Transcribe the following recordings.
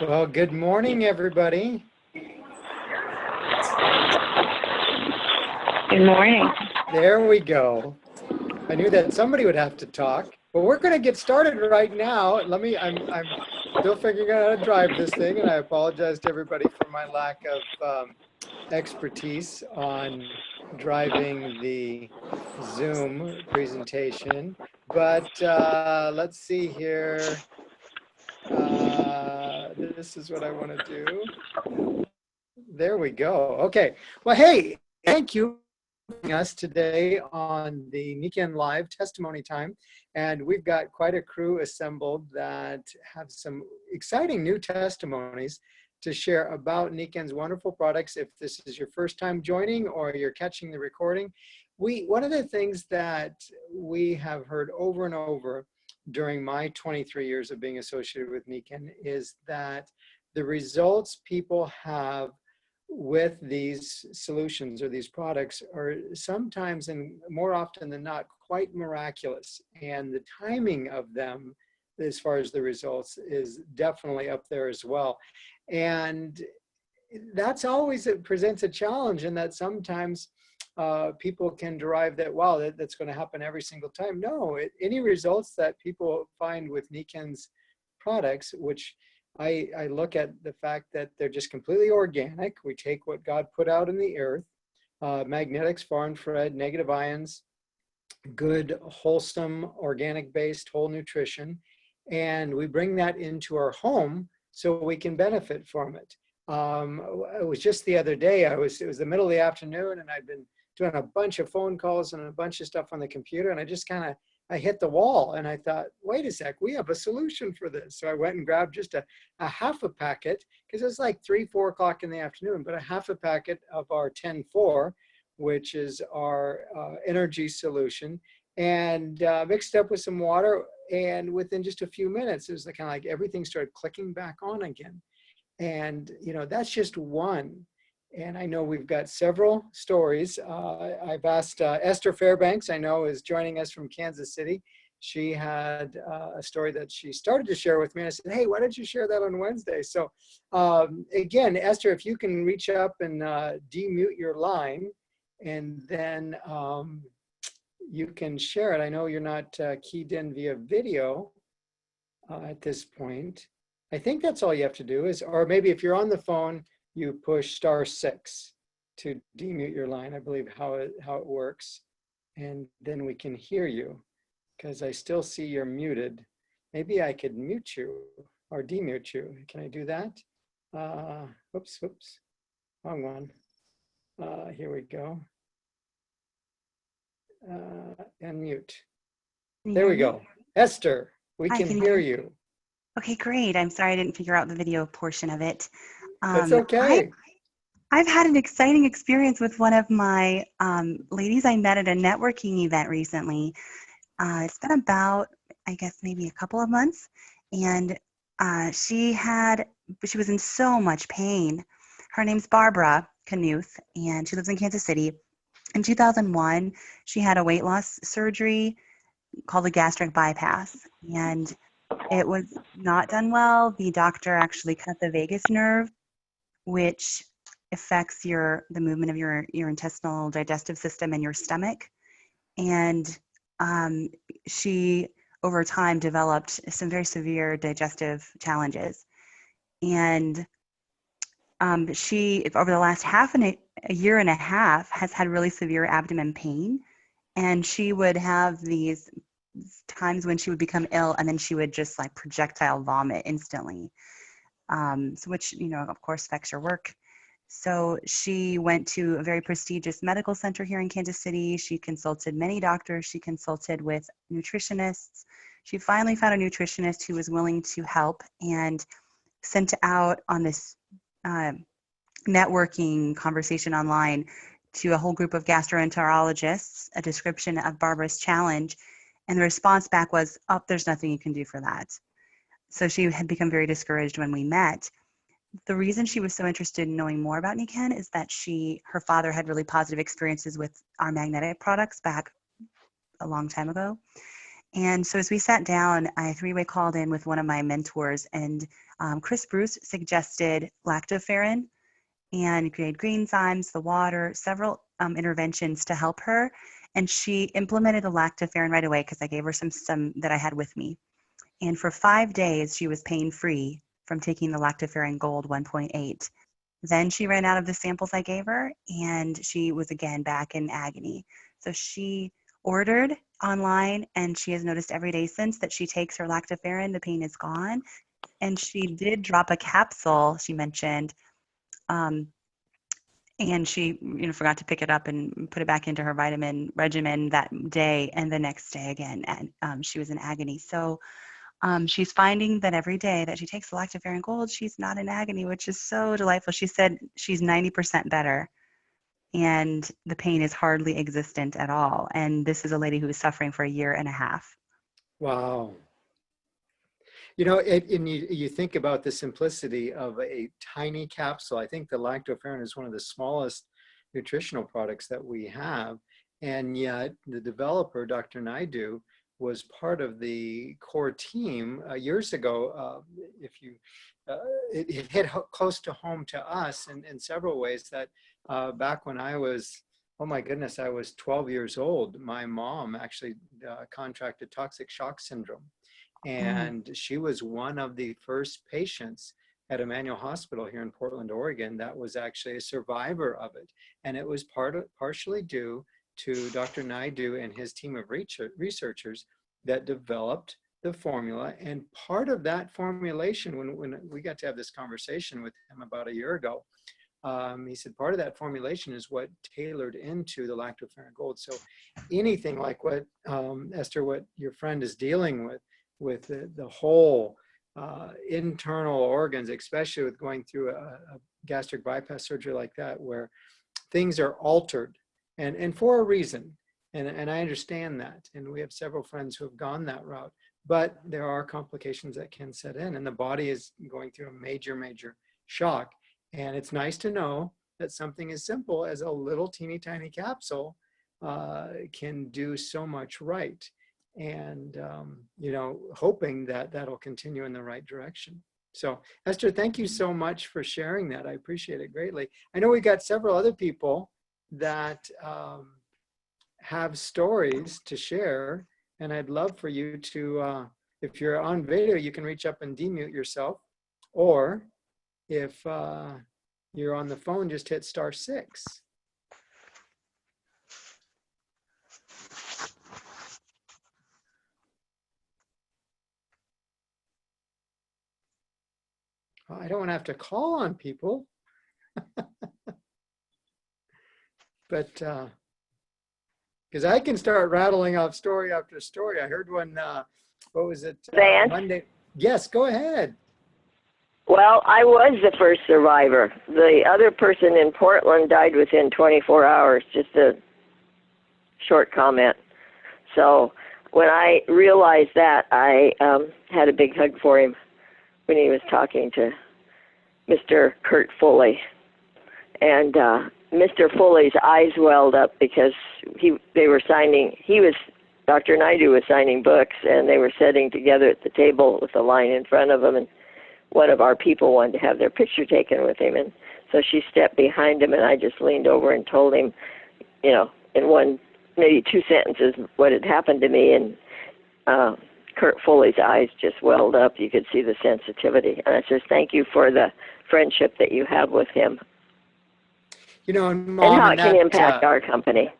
Well, good morning, everybody. Good morning. There we go. I knew that somebody would have to talk, but we're going to get started right now. I'm still figuring out how to drive this thing, and I apologize to everybody for my lack of expertise on driving the Zoom presentation. But let's see here. This is what I want to do. There we go. Okay. Well, hey, thank you for joining us today on the Nikken Live testimony time. And we've got quite a crew assembled that have some exciting new testimonies to share about Nikken's wonderful products. If this is your first time joining or you're catching the recording, one of the things that we have heard over and over during my 23 years of being associated with Nikken is that the results people have with these solutions or these products are sometimes, and more often than not, quite miraculous. And the timing of them, as far as the results, is definitely up there as well. And that's always, it presents a challenge in that sometimes people can derive that, wow, that's going to happen every single time. No, any results that people find with Nikken's products, which I look at the fact that they're just completely organic. We take what God put out in the earth, magnetics, far infrared, negative ions, good, wholesome, organic-based whole nutrition, and we bring that into our home so we can benefit from it. It was just the other day, it was the middle of the afternoon, and I'd been doing a bunch of phone calls and a bunch of stuff on the computer, and I just I hit the wall, and I thought, wait a sec, we have a solution for this. So I went and grabbed just a half a packet, because it was like 3-4 o'clock in the afternoon, but a half a packet of our 10-4, which is our energy solution, and mixed up with some water. And within just a few minutes, it was kind of like everything started clicking back on again. And, that's just one. And I know we've got several stories. I've asked Esther Fairbanks, I know, is joining us from Kansas City. She had a story that she started to share with me. And I said, hey, why don't you share that on Wednesday? So again, Esther, if you can reach up and demute your line, and then you can share it. I know you're not keyed in via video at this point. I think that's all you have to do is, or maybe if you're on the phone, you push *6 to demute your line, I believe how it works. And then we can hear you, because I still see you're muted. Maybe I could mute you or demute you. Can I do that? Whoops, wrong one. Here we go. And mute. There we go. Esther, we can hear you. Okay, great. I'm sorry I didn't figure out the video portion of it. That's okay. I've had an exciting experience with one of my ladies I met at a networking event recently. It's been about, I guess, maybe a couple of months. And she was in so much pain. Her name's Barbara Knuth, and she lives in Kansas City. In 2001, she had a weight loss surgery called a gastric bypass. And it was not done well. The doctor actually cut the vagus nerve, which affects the movement of your intestinal digestive system and your stomach. And she, over time, developed some very severe digestive challenges. And she, over the last a year and a half, has had really severe abdomen pain. And she would have these times when she would become ill, and then she would just like projectile vomit instantly. So which, of course, affects your work. So she went to a very prestigious medical center here in Kansas City. She consulted many doctors. She consulted with nutritionists. She finally found a nutritionist who was willing to help, and sent out on this networking conversation online to a whole group of gastroenterologists a description of Barbara's challenge. And the response back was, oh, there's nothing you can do for that. So she had become very discouraged when we met. The reason she was so interested in knowing more about Nikken is that her father had really positive experiences with our magnetic products back a long time ago. And so as we sat down, I three-way called in with one of my mentors, and Chris Bruce suggested lactoferrin and created green enzymes, the water, several interventions to help her. And she implemented the lactoferrin right away because I gave her some that I had with me. And for 5 days, she was pain-free from taking the lactoferrin gold 1.8. Then she ran out of the samples I gave her, and she was again back in agony. So she ordered online, and she has noticed every day since that she takes her lactoferrin, the pain is gone. And she did drop a capsule, she mentioned, and she forgot to pick it up and put it back into her vitamin regimen that day, and the next day again, and she was in agony. So she's finding that every day that she takes the lactoferrin gold, she's not in agony, which is so delightful. She said she's 90% better, and the pain is hardly existent at all. And this is a lady who was suffering for 1.5 years. Wow. You know, and you think about the simplicity of a tiny capsule. I think the lactoferrin is one of the smallest nutritional products that we have. And yet the developer, Dr. Naidu, was part of the core team years ago. It hit close to home to us in several ways that back when I was, oh my goodness, I was 12 years old, my mom actually contracted toxic shock syndrome. And she was one of the first patients at Emmanuel Hospital here in Portland, Oregon, that was actually a survivor of it. And it was partially due to Dr. Naidu and his team of researchers that developed the formula. And part of that formulation, when we got to have this conversation with him about 1 year ago, he said part of that formulation is what tailored into the lactoferrin gold. So anything like what, Esther, what your friend is dealing with the whole internal organs, especially with going through a gastric bypass surgery like that, where things are altered and for a reason. And I understand that. And we have several friends who have gone that route, but there are complications that can set in, and the body is going through a major, major shock. And it's nice to know that something as simple as a little teeny tiny capsule can do so much right. And, hoping that that'll continue in the right direction. So Esther, thank you so much for sharing that. I appreciate it greatly. I know we got several other people that have stories to share, and I'd love for you to, if you're on video, you can reach up and demute yourself, or if you're on the phone, just hit *6. I don't want to have to call on people, but because I can start rattling off story after story. I heard one, what was it? Vance? Monday. Yes, go ahead. Well, I was the first survivor. The other person in Portland died within 24 hours, just a short comment. So when I realized that, I had a big hug for him when he was talking to Mr. Kurt Foley. And Mr. Foley's eyes welled up because Dr. Naidu was signing books, and they were sitting together at the table with a line in front of them, and one of our people wanted to have their picture taken with him, and so she stepped behind him, and I just leaned over and told him, in one, maybe 2 sentences, what had happened to me, and Kurt Foley's eyes just welled up. You could see the sensitivity, and I says, thank you for the friendship that you have with him. Mom, and how it can impact our company.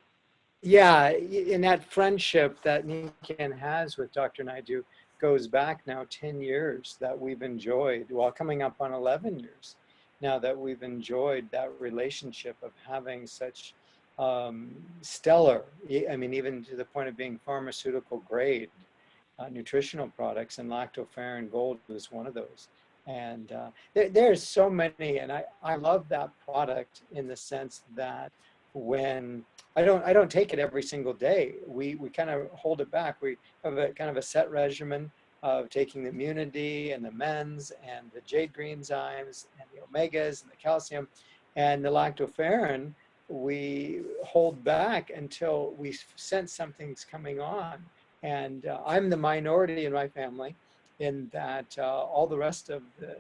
Yeah, in that friendship that Nikken has with Dr. Naidu goes back now 10 years that we've enjoyed, well, coming up on 11 years now that we've enjoyed that relationship of having such stellar, I mean, even to the point of being pharmaceutical grade nutritional products, and lactoferrin gold was one of those. And there's so many, and I love that product in the sense that when I don't take it every single day, we kind of hold it back. We have a kind of a set regimen of taking the immunity and the mens and the jade green enzymes and the omegas and the calcium, and the lactoferrin we hold back until we sense something's coming on. And I'm the minority in my family in that all the rest of the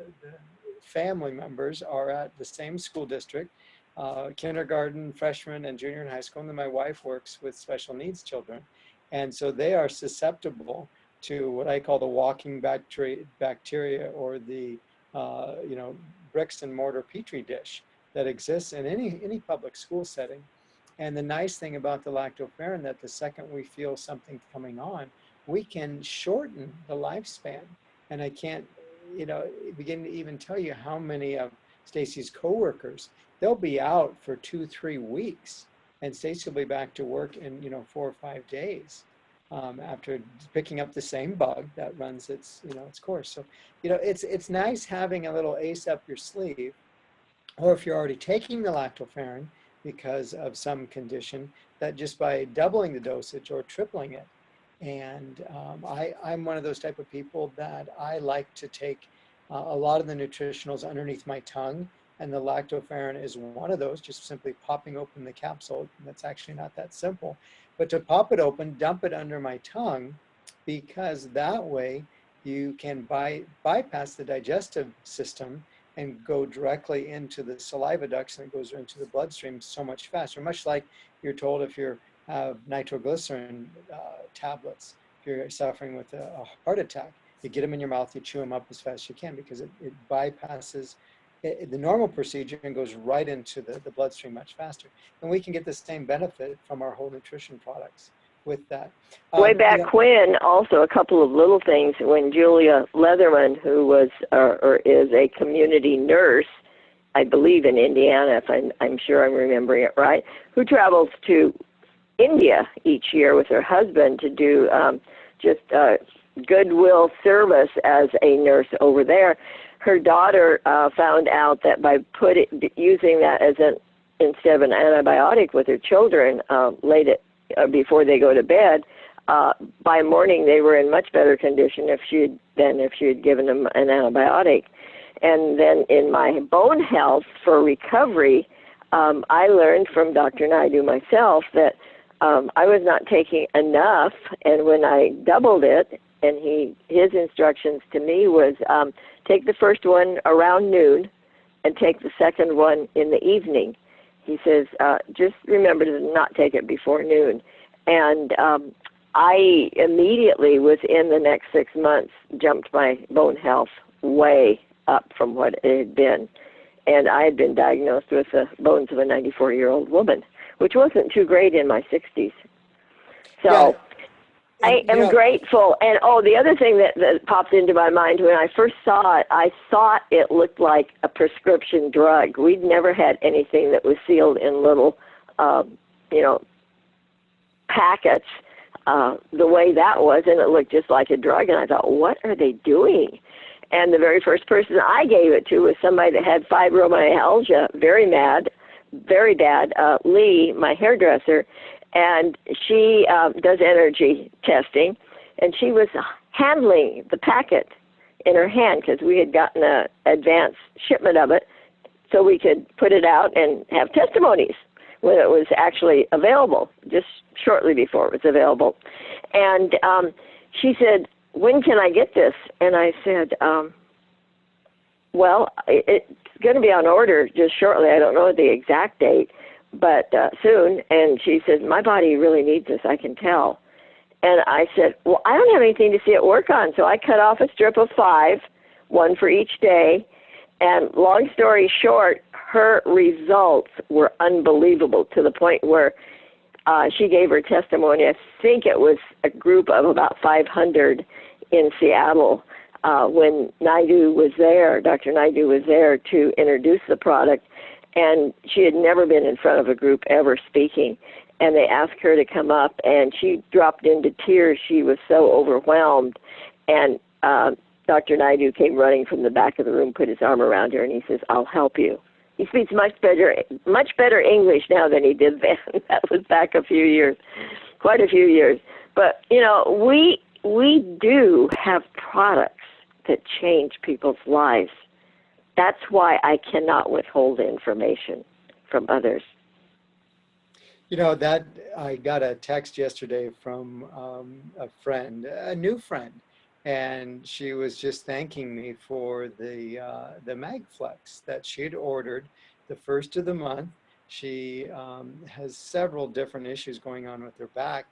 family members are at the same school district, kindergarten, freshman, and junior in high school. And then my wife works with special needs children. And so they are susceptible to what I call the walking bacteria or the, bricks and mortar petri dish that exists in any public school setting. And the nice thing about the lactoferrin that the second we feel something coming on, we can shorten the lifespan. And I can't, begin to even tell you how many of Stacy's coworkers, they'll be out for 2-3 weeks, and Stacy will be back to work in 4 or 5 days after picking up the same bug that runs its its course. So it's nice having a little ace up your sleeve, or if you're already taking the lactoferrin because of some condition, that just by doubling the dosage or tripling it. And I'm one of those type of people that I like to take a lot of the nutritionals underneath my tongue, and the lactoferrin is one of those, just simply popping open the capsule. That's actually not that simple, but to pop it open, dump it under my tongue, because that way you can bypass the digestive system and go directly into the saliva ducts, and it goes into the bloodstream so much faster, much like you're told if you have nitroglycerin tablets, if you're suffering with a heart attack, you get them in your mouth, you chew them up as fast as you can, because it bypasses the normal procedure and goes right into the bloodstream much faster. And we can get the same benefit from our whole nutrition products with that. Way back when, also a couple of little things, when Julia Leatherman, who was or is a community nurse, I believe in Indiana, if I'm sure I'm remembering it right, who travels to India each year with her husband to do just goodwill service as a nurse over there. Her daughter found out that by using that as instead of an antibiotic with her children before they go to bed, by morning they were in much better condition than if she had given them an antibiotic. And then in my bone health for recovery, I learned from Dr. Naidu myself that I was not taking enough, and when I doubled it, and his instructions to me was take the first one around noon and take the second one in the evening. He says, just remember to not take it before noon. And I immediately, within the next 6 months, jumped my bone health way up from what it had been. And I had been diagnosed with the bones of a 94-year-old woman, which wasn't too great in my 60s. So yeah. I am grateful. And, the other thing that popped into my mind when I first saw it, I thought it looked like a prescription drug. We'd never had anything that was sealed in little, packets the way that was, and it looked just like a drug. And I thought, what are they doing? And the very first person I gave it to was somebody that had fibromyalgia, very bad, Lee, my hairdresser, and she does energy testing, and she was handling the packet in her hand because we had gotten an advance shipment of it so we could put it out and have testimonies when it was actually available, just shortly before it was available. And she said, when can I get this? And I said, well, it's going to be on order just shortly. I don't know the exact date, but soon. And she says, my body really needs this, I can tell. And I said, well, I don't have anything to see it work on. So I cut off a strip of 5, one for each day. And long story short, her results were unbelievable to the point where she gave her testimony. I think it was a group of about 500 in Seattle when Naidu was there, Dr. Naidu was there to introduce the product. And she had never been in front of a group ever speaking. And they asked her to come up, and she dropped into tears. She was so overwhelmed. And Dr. Naidu came running from the back of the room, put his arm around her, and he says, I'll help you. He speaks much better English now than he did then. That was back quite a few years. But, we do have products that change people's lives. That's why I cannot withhold information from others. You know, that I got a text yesterday from a friend, a new friend, and she was just thanking me for the Magflex that she'd ordered the first of the month. She has several different issues going on with her back,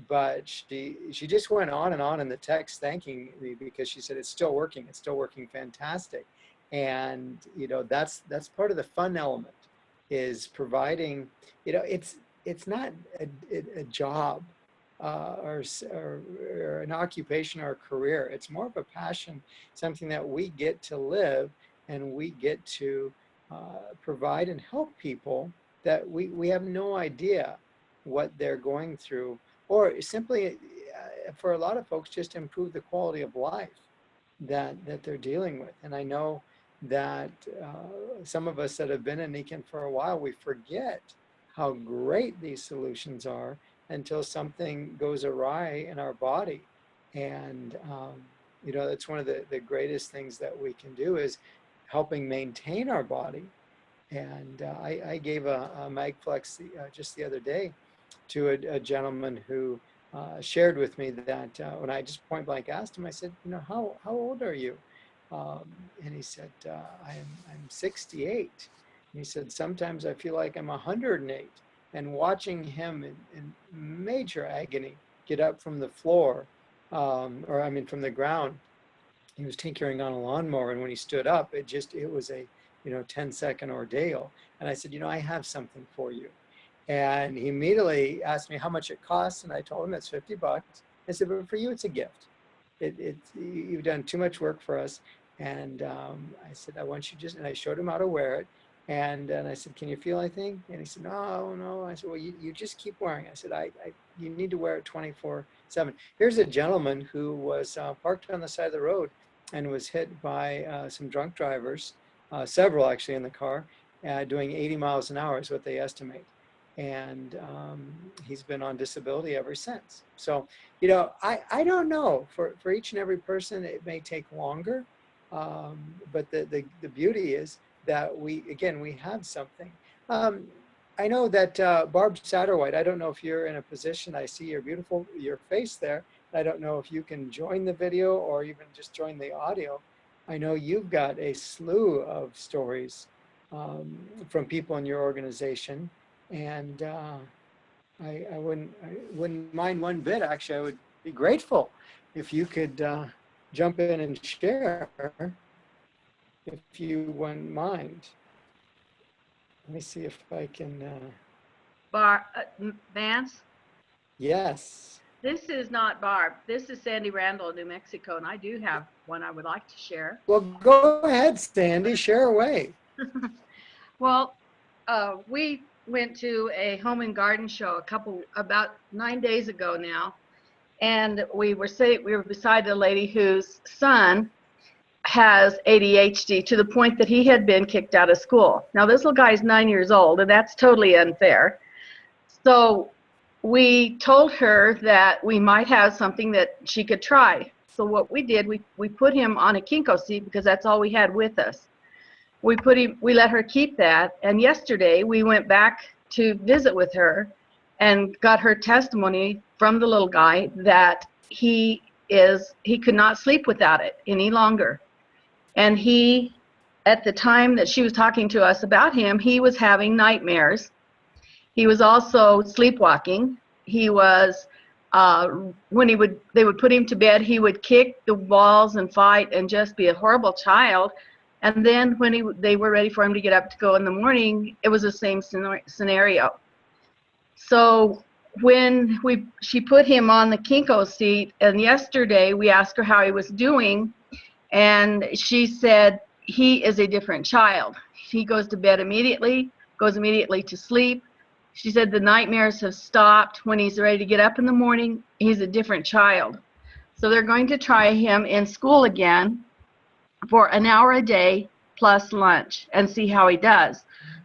but she just went on and on in the text thanking me because she said it's still working. It's still working fantastic, and you know that's part of the fun element is providing. You know, it's not a job or an occupation or a career. It's more of a passion, something that we get to live and we get to provide and help people that we have no idea what they're going through, or simply for a lot of folks, just improve the quality of life that they're dealing with. And I know that some of us that have been in Nikken for a while, we forget how great these solutions are until something goes awry in our body. And, you know, that's one of the greatest things that we can do is helping maintain our body. And I gave a Magflex just the other day to a gentleman who shared with me that when I just point blank asked him, I said, you know, how old are you? And he said, I'm 68. And he said, sometimes I feel like I'm 108. And watching him in major agony get up from the floor, or I mean from the ground, he was tinkering on a lawnmower, and when he stood up, it was a 10-second ordeal. And I said, you know, I have something for you. And he immediately asked me how much it costs, and I told him it's $50. I said, but for you, it's a gift. You've done too much work for us. And I said, I want you and I showed him how to wear it. And I said, can you feel anything? And he said, no. I said, well, you just keep wearing it. I said, you need to wear it 24/7. Here's a gentleman who was parked on the side of the road and was hit by some drunk drivers, several actually in the car, doing 80 miles an hour is what they estimate. And he's been on disability ever since. So, you know, I don't know, for each and every person, it may take longer, but the beauty is that we have something. I know that Barb Satterwhite, I don't know if you're in a position, I see your face there. I don't know if you can join the video or even just join the audio. I know you've got a slew of stories from people in your organization. And I wouldn't mind one bit. Actually, I would be grateful if you could jump in and share, if you wouldn't mind. Let me see if I can. Vance? Yes. This is not Barb. This is Sandy Randall, New Mexico, and I do have one I would like to share. Well, go ahead, Sandy. Share away. Well, we went to a home and garden show about 9 days ago now, and we were beside a lady whose son has ADHD to the point that he had been kicked out of school. Now this little guy is 9 years old, and that's totally unfair. So we told her that we might have something that she could try. So what we did, we put him on a Kinko seat because that's all we had with us. We let her keep that, and yesterday we went back to visit with her and got her testimony from the little guy that he could not sleep without it any longer. And at the time that she was talking to us about him, he was having nightmares. He was also sleepwalking. He was, when they would put him to bed, he would kick the walls and fight and just be a horrible child. And then when they were ready for him to get up to go in the morning, it was the same scenario. So when she put him on the Kinko seat, and yesterday we asked her how he was doing, and she said he is a different child. He goes to bed immediately, goes immediately to sleep. She said the nightmares have stopped. When he's ready to get up in the morning, he's a different child. So they're going to try him in school again for an hour a day plus lunch and see how he does.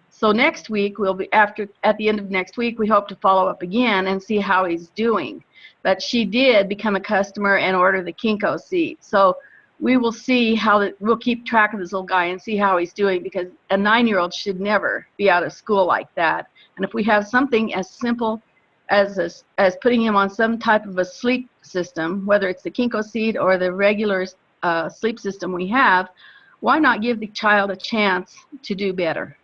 So next week, at the end of next week, we hope to follow up again and see how he's doing. But she did become a customer and order the Kinko seat. So we will see we'll keep track of this little guy and see how he's doing, because a 9-year-old should never be out of school like that. And if we have something as simple as putting him on some type of a sleep system, whether it's the Kinko seat or the regular sleep system we have, why not give the child a chance to do better?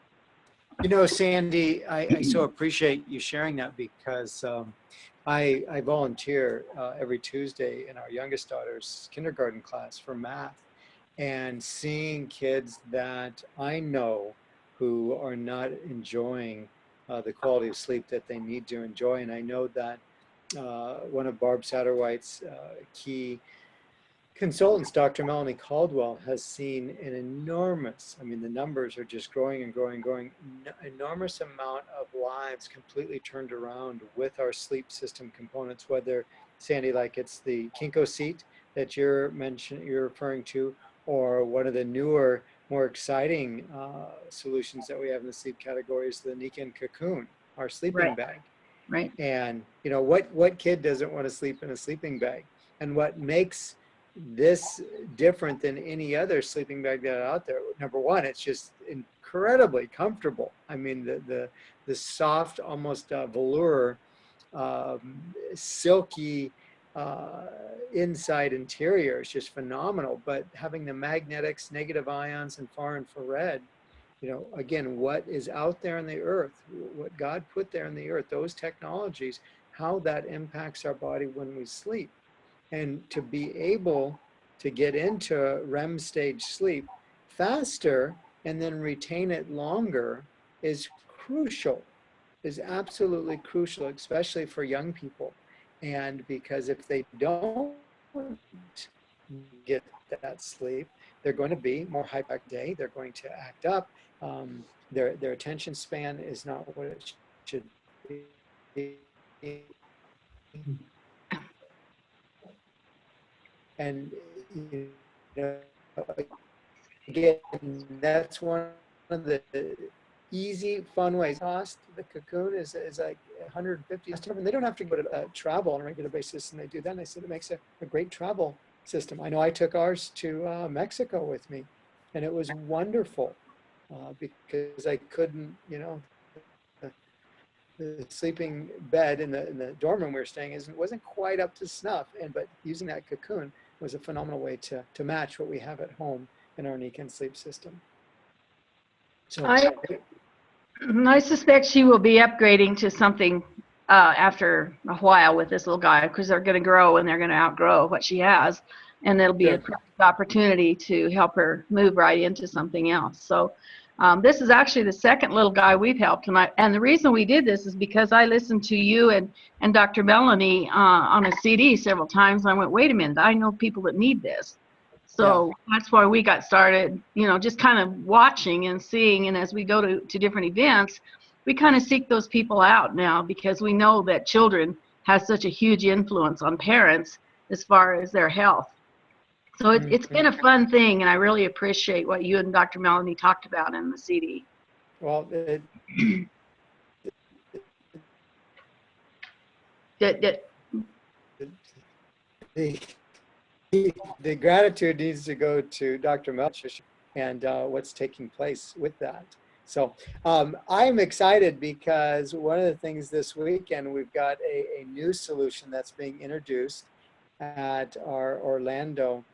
You know, Sandy, I so appreciate you sharing that, because I volunteer every Tuesday in our youngest daughter's kindergarten class for math, and seeing kids that I know who are not enjoying the quality of sleep that they need to enjoy. And I know that one of Barb Satterwhite's key consultants, Dr. Melanie Caldwell, has seen an enormous, I mean, the numbers are just growing and growing and growing, enormous amount of lives completely turned around with our sleep system components, whether, Sandy, like it's the Kinko seat that you're referring to, or one of the newer, more exciting solutions that we have in the sleep category is the Nikken cocoon, our sleeping bag. Right. And you know, what kid doesn't want to sleep in a sleeping bag? And what makes this different than any other sleeping bag that are out there, number one, it's just incredibly comfortable. I mean, the soft, almost velour, silky inside interior is just phenomenal. But having the magnetics, negative ions, and far infrared, you know, again, what is out there in the earth, what God put there in the earth, those technologies, how that impacts our body when we sleep. And to be able to get into REM stage sleep faster and then retain it longer is crucial, is absolutely crucial, especially for young people. And because if they don't get that sleep, they're going to be more hyper day, they're going to act up, their attention span is not what it should be. And you know, again, that's one of the easy, fun ways. Cost the cocoon is like 150. And they don't have to go to travel on a regular basis, and they do that. And I said it makes a great travel system. I know I took ours to Mexico with me, and it was wonderful because I couldn't, you know, the sleeping bed in the dorm room we were staying wasn't quite up to snuff, but using that cocoon was a phenomenal way to match what we have at home in our Nikken sleep system. So I suspect she will be upgrading to something after a while with this little guy, because they're going to grow and they're going to outgrow what she has, and it'll be a perfect opportunity to help her move right into something else. So this is actually the second little guy we've helped, and the reason we did this is because I listened to you and Dr. Melanie on a CD several times, and I went, wait a minute, I know people that need this. So that's why we got started, you know, just kind of watching and seeing. And as we go to different events, we kind of seek those people out now, because we know that children have such a huge influence on parents as far as their health. So it's been a fun thing, and I really appreciate what you and Dr. Melanie talked about in the CD. Well, the gratitude needs to go to Dr. Melch and what's taking place with that. So I'm excited because one of the things this weekend, we've got a new solution that's being introduced at our Orlando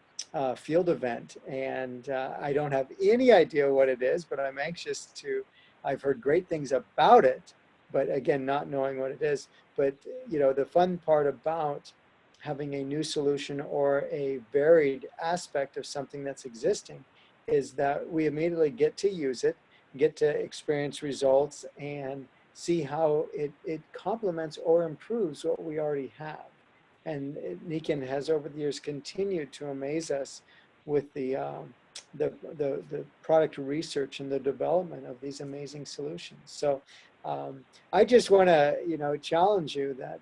field event. And I don't have any idea what it is, but I'm anxious I've heard great things about it, but again, not knowing what it is. But, you know, the fun part about having a new solution or a varied aspect of something that's existing is that we immediately get to use it, get to experience results, and see how it complements or improves what we already have. And Nikken has over the years continued to amaze us with the product research and the development of these amazing solutions. So I just want to, you know, challenge you that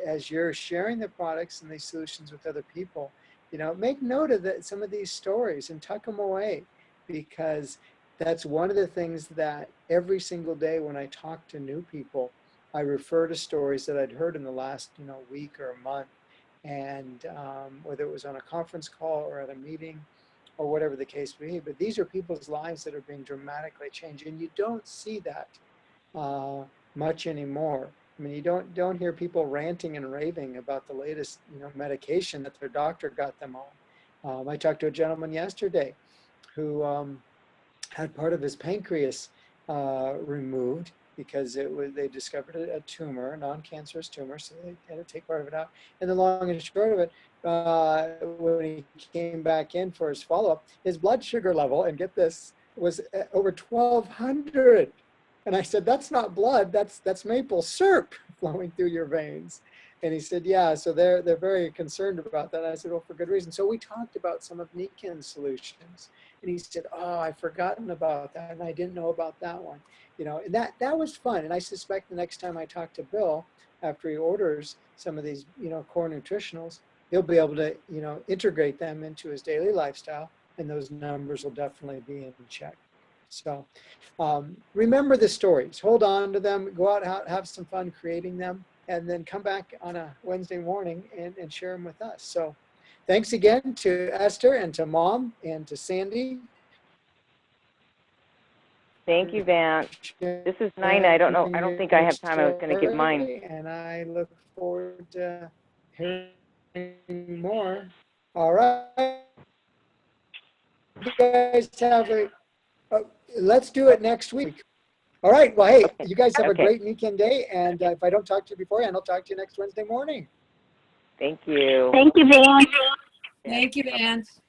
as you're sharing the products and these solutions with other people, you know, make note of some of these stories and tuck them away, because that's one of the things that every single day when I talk to new people, I refer to stories that I'd heard in the last, you know, week or a month, and whether it was on a conference call or at a meeting or whatever the case may be. But these are people's lives that are being dramatically changed, and you don't see that much anymore. I mean, you don't hear people ranting and raving about the latest, medication that their doctor got them on. I talked to a gentleman yesterday who had part of his pancreas removed because they discovered a tumor, a non-cancerous tumor, so they had to take part of it out. And the long and short of it, when he came back in for his follow-up, his blood sugar level, and get this, was over 1,200. And I said, that's not blood, that's maple syrup flowing through your veins. And he said, yeah, so they're very concerned about that. And I said, well, for good reason. So we talked about some of Nikken's solutions. And he said, oh, I've forgotten about that, and I didn't know about that one. And that was fun. And I suspect the next time I talk to Bill, after he orders some of these, core nutritionals, he'll be able to, integrate them into his daily lifestyle, and those numbers will definitely be in check. So remember the stories, hold on to them, go out, have some fun creating them, and then come back on a Wednesday morning and share them with us. So thanks again to Esther and to Mom and to Sandy. Thank you, Vance. This is Nina. I don't think I have time. I was going to give mine. And I look forward to hearing more. All right. You guys have let's do it next week. All right. Well, hey, you guys have a great weekend day. And if I don't talk to you beforehand, I'll talk to you next Wednesday morning. Thank you. Thank you, Vance. Thank you, Vance.